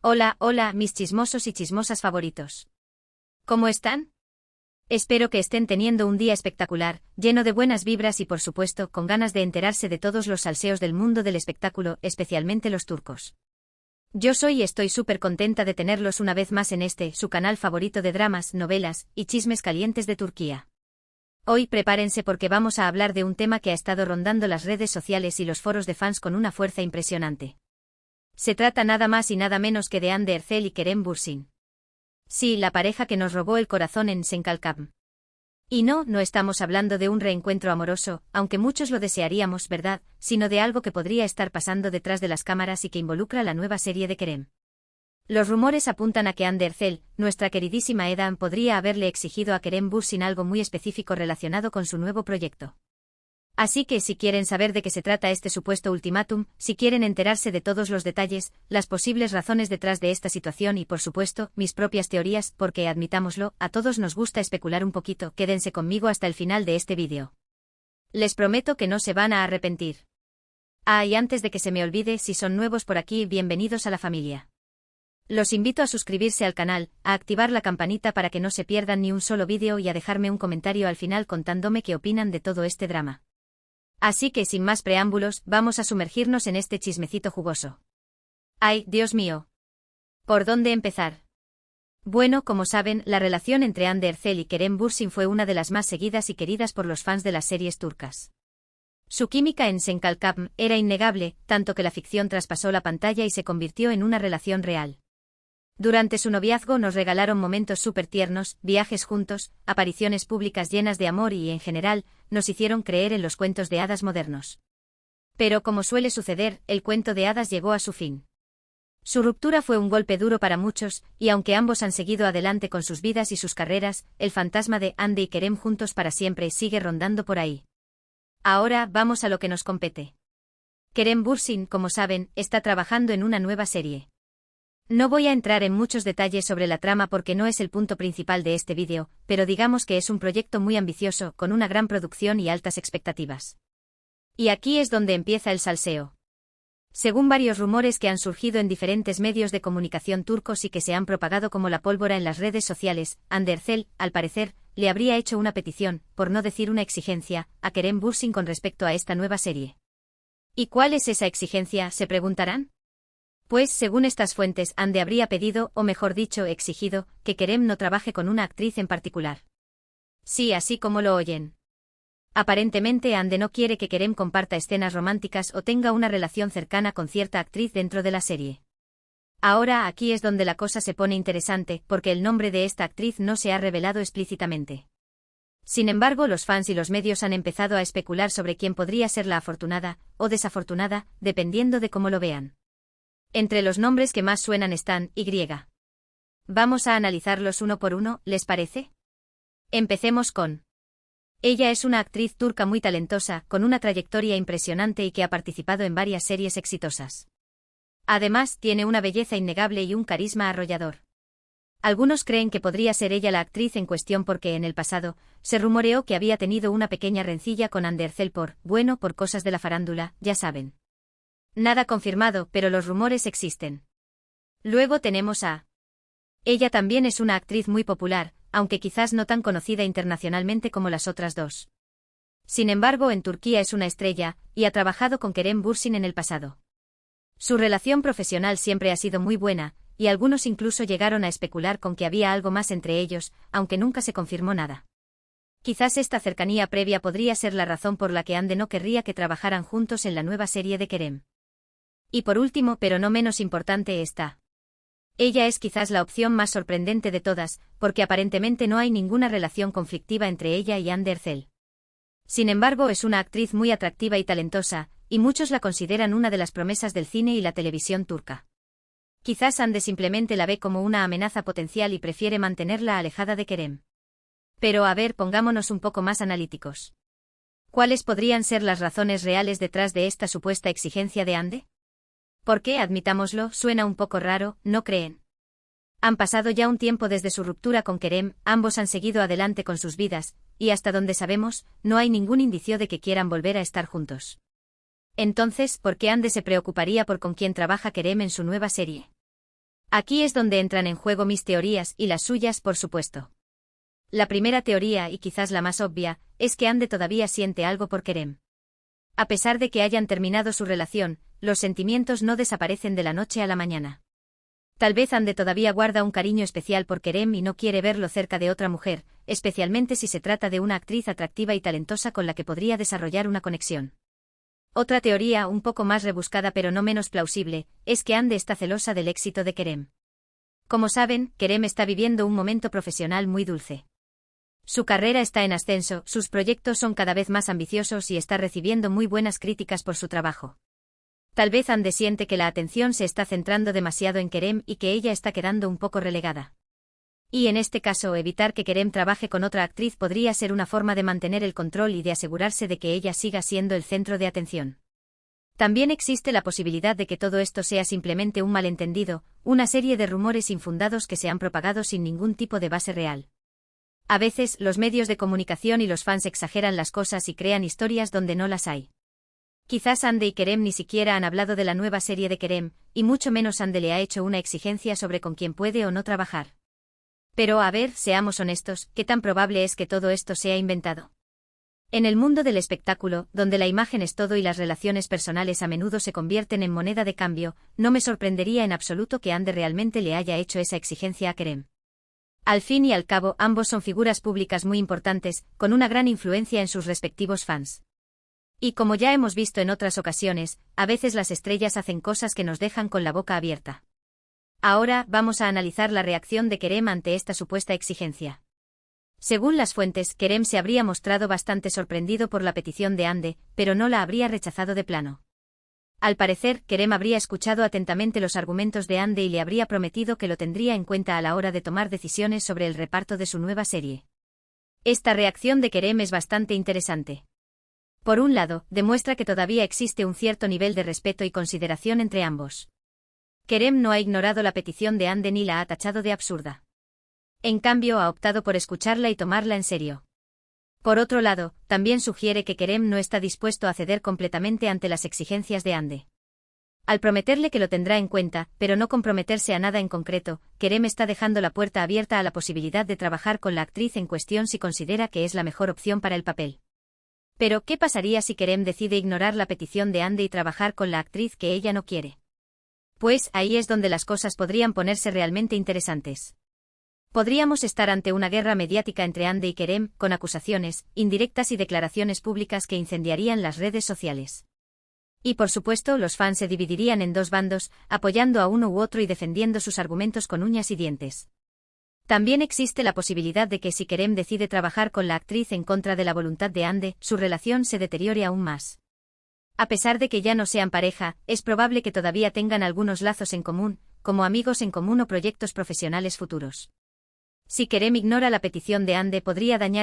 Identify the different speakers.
Speaker 1: Hola, hola, mis chismosos y chismosas favoritos. ¿Cómo están? Espero que estén teniendo un día espectacular, lleno de buenas vibras y por supuesto con ganas de enterarse de todos los salseos del mundo del espectáculo, especialmente los turcos. Yo soy y estoy súper contenta de tenerlos una vez más en su canal favorito de dramas, novelas y chismes calientes de Turquía. Hoy prepárense porque vamos a hablar de un tema que ha estado rondando las redes sociales y los foros de fans con una fuerza impresionante. Se trata nada más y nada menos que de Hande Erçel y Kerem Bürsin. Sí, la pareja que nos robó el corazón en Senkalkam. Y no estamos hablando de un reencuentro amoroso, aunque muchos lo desearíamos, ¿verdad?, sino de algo que podría estar pasando detrás de las cámaras y que involucra la nueva serie de Kerem. Los rumores apuntan a que Hande Erçel, nuestra queridísima Edan, podría haberle exigido a Kerem Bürsin algo muy específico relacionado con su nuevo proyecto. Así que si quieren saber de qué se trata este supuesto ultimátum, si quieren enterarse de todos los detalles, las posibles razones detrás de esta situación y por supuesto, mis propias teorías, porque admitámoslo, a todos nos gusta especular un poquito, quédense conmigo hasta el final de este vídeo. Les prometo que no se van a arrepentir. Ah, y antes de que se me olvide, si son nuevos por aquí, bienvenidos a la familia. Los invito a suscribirse al canal, a activar la campanita para que no se pierdan ni un solo vídeo y a dejarme un comentario al final contándome qué opinan de todo este drama. Así que sin más preámbulos, vamos a sumergirnos en este chismecito jugoso. ¡Ay, Dios mío! ¿Por dónde empezar? Bueno, como saben, la relación entre Hande Erçel y Kerem Bürsin fue una de las más seguidas y queridas por los fans de las series turcas. Su química en Senkalkam era innegable, tanto que la ficción traspasó la pantalla y se convirtió en una relación real. Durante su noviazgo nos regalaron momentos súper tiernos, viajes juntos, apariciones públicas llenas de amor y, en general, nos hicieron creer en los cuentos de hadas modernos. Pero como suele suceder, el cuento de hadas llegó a su fin. Su ruptura fue un golpe duro para muchos, y aunque ambos han seguido adelante con sus vidas y sus carreras, el fantasma de Hande y Kerem juntos para siempre sigue rondando por ahí. Ahora, vamos a lo que nos compete. Kerem Bürsin, como saben, está trabajando en una nueva serie. No voy a entrar en muchos detalles sobre la trama porque no es el punto principal de este vídeo, pero digamos que es un proyecto muy ambicioso, con una gran producción y altas expectativas. Y aquí es donde empieza el salseo. Según varios rumores que han surgido en diferentes medios de comunicación turcos y que se han propagado como la pólvora en las redes sociales, Hande Erçel, al parecer, le habría hecho una petición, por no decir una exigencia, a Kerem Bürsin con respecto a esta nueva serie. ¿Y cuál es esa exigencia?, se preguntarán. Pues, según estas fuentes, Hande habría pedido, o mejor dicho, exigido, que Kerem no trabaje con una actriz en particular. Sí, así como lo oyen. Aparentemente Hande no quiere que Kerem comparta escenas románticas o tenga una relación cercana con cierta actriz dentro de la serie. Ahora aquí es donde la cosa se pone interesante, porque el nombre de esta actriz no se ha revelado explícitamente. Sin embargo, los fans y los medios han empezado a especular sobre quién podría ser la afortunada, o desafortunada, dependiendo de cómo lo vean. Entre los nombres que más suenan están Y. Vamos a analizarlos uno por uno, ¿les parece? Empecemos con. Ella es una actriz turca muy talentosa, con una trayectoria impresionante y que ha participado en varias series exitosas. Además, tiene una belleza innegable y un carisma arrollador. Algunos creen que podría ser ella la actriz en cuestión porque en el pasado, se rumoreó que había tenido una pequeña rencilla con Hande Erçel por cosas de la farándula, ya saben. Nada confirmado, pero los rumores existen. Luego tenemos a. Ella también es una actriz muy popular, aunque quizás no tan conocida internacionalmente como las otras dos. Sin embargo, en Turquía es una estrella, y ha trabajado con Kerem Bürsin en el pasado. Su relación profesional siempre ha sido muy buena, y algunos incluso llegaron a especular con que había algo más entre ellos, aunque nunca se confirmó nada. Quizás esta cercanía previa podría ser la razón por la que Hande no querría que trabajaran juntos en la nueva serie de Kerem. Y por último, pero no menos importante, está. Ella es quizás la opción más sorprendente de todas, porque aparentemente no hay ninguna relación conflictiva entre ella y Hande Erçel. Sin embargo, es una actriz muy atractiva y talentosa, y muchos la consideran una de las promesas del cine y la televisión turca. Quizás Hande simplemente la ve como una amenaza potencial y prefiere mantenerla alejada de Kerem. Pero a ver, pongámonos un poco más analíticos. ¿Cuáles podrían ser las razones reales detrás de esta supuesta exigencia de Hande? Porque, admitámoslo, suena un poco raro, ¿no creen? Han pasado ya un tiempo desde su ruptura con Kerem, ambos han seguido adelante con sus vidas, y hasta donde sabemos, no hay ningún indicio de que quieran volver a estar juntos. Entonces, ¿por qué Hande se preocuparía por con quién trabaja Kerem en su nueva serie? Aquí es donde entran en juego mis teorías y las suyas, por supuesto. La primera teoría, y quizás la más obvia, es que Ande todavía siente algo por Kerem. A pesar de que hayan terminado su relación, los sentimientos no desaparecen de la noche a la mañana. Tal vez Ande todavía guarda un cariño especial por Kerem y no quiere verlo cerca de otra mujer, especialmente si se trata de una actriz atractiva y talentosa con la que podría desarrollar una conexión. Otra teoría, un poco más rebuscada pero no menos plausible, es que Ande está celosa del éxito de Kerem. Como saben, Kerem está viviendo un momento profesional muy dulce. Su carrera está en ascenso, sus proyectos son cada vez más ambiciosos y está recibiendo muy buenas críticas por su trabajo. Tal vez Ande siente que la atención se está centrando demasiado en Kerem y que ella está quedando un poco relegada. Y en este caso, evitar que Kerem trabaje con otra actriz podría ser una forma de mantener el control y de asegurarse de que ella siga siendo el centro de atención. También existe la posibilidad de que todo esto sea simplemente un malentendido, una serie de rumores infundados que se han propagado sin ningún tipo de base real. A veces, los medios de comunicación y los fans exageran las cosas y crean historias donde no las hay. Quizás Ande y Kerem ni siquiera han hablado de la nueva serie de Kerem, y mucho menos Ande le ha hecho una exigencia sobre con quién puede o no trabajar. Pero a ver, seamos honestos, ¿qué tan probable es que todo esto sea inventado? En el mundo del espectáculo, donde la imagen es todo y las relaciones personales a menudo se convierten en moneda de cambio, no me sorprendería en absoluto que Ande realmente le haya hecho esa exigencia a Kerem. Al fin y al cabo, ambos son figuras públicas muy importantes, con una gran influencia en sus respectivos fans. Y como ya hemos visto en otras ocasiones, a veces las estrellas hacen cosas que nos dejan con la boca abierta. Ahora, vamos a analizar la reacción de Kerem ante esta supuesta exigencia. Según las fuentes, Kerem se habría mostrado bastante sorprendido por la petición de Ande, pero no la habría rechazado de plano. Al parecer, Kerem habría escuchado atentamente los argumentos de Ande y le habría prometido que lo tendría en cuenta a la hora de tomar decisiones sobre el reparto de su nueva serie. Esta reacción de Kerem es bastante interesante. Por un lado, demuestra que todavía existe un cierto nivel de respeto y consideración entre ambos. Kerem no ha ignorado la petición de Ande ni la ha tachado de absurda. En cambio, ha optado por escucharla y tomarla en serio. Por otro lado, también sugiere que Kerem no está dispuesto a ceder completamente ante las exigencias de Ande. Al prometerle que lo tendrá en cuenta, pero no comprometerse a nada en concreto, Kerem está dejando la puerta abierta a la posibilidad de trabajar con la actriz en cuestión si considera que es la mejor opción para el papel. Pero, ¿qué pasaría si Kerem decide ignorar la petición de Ande y trabajar con la actriz que ella no quiere? Pues ahí es donde las cosas podrían ponerse realmente interesantes. Podríamos estar ante una guerra mediática entre Ande y Kerem, con acusaciones, indirectas y declaraciones públicas que incendiarían las redes sociales. Y por supuesto, los fans se dividirían en dos bandos, apoyando a uno u otro y defendiendo sus argumentos con uñas y dientes. También existe la posibilidad de que si Kerem decide trabajar con la actriz en contra de la voluntad de Ande, su relación se deteriore aún más. A pesar de que ya no sean pareja, es probable que todavía tengan algunos lazos en común, como amigos en común o proyectos profesionales futuros. Si Kerem ignora la petición de Ande, podría dañar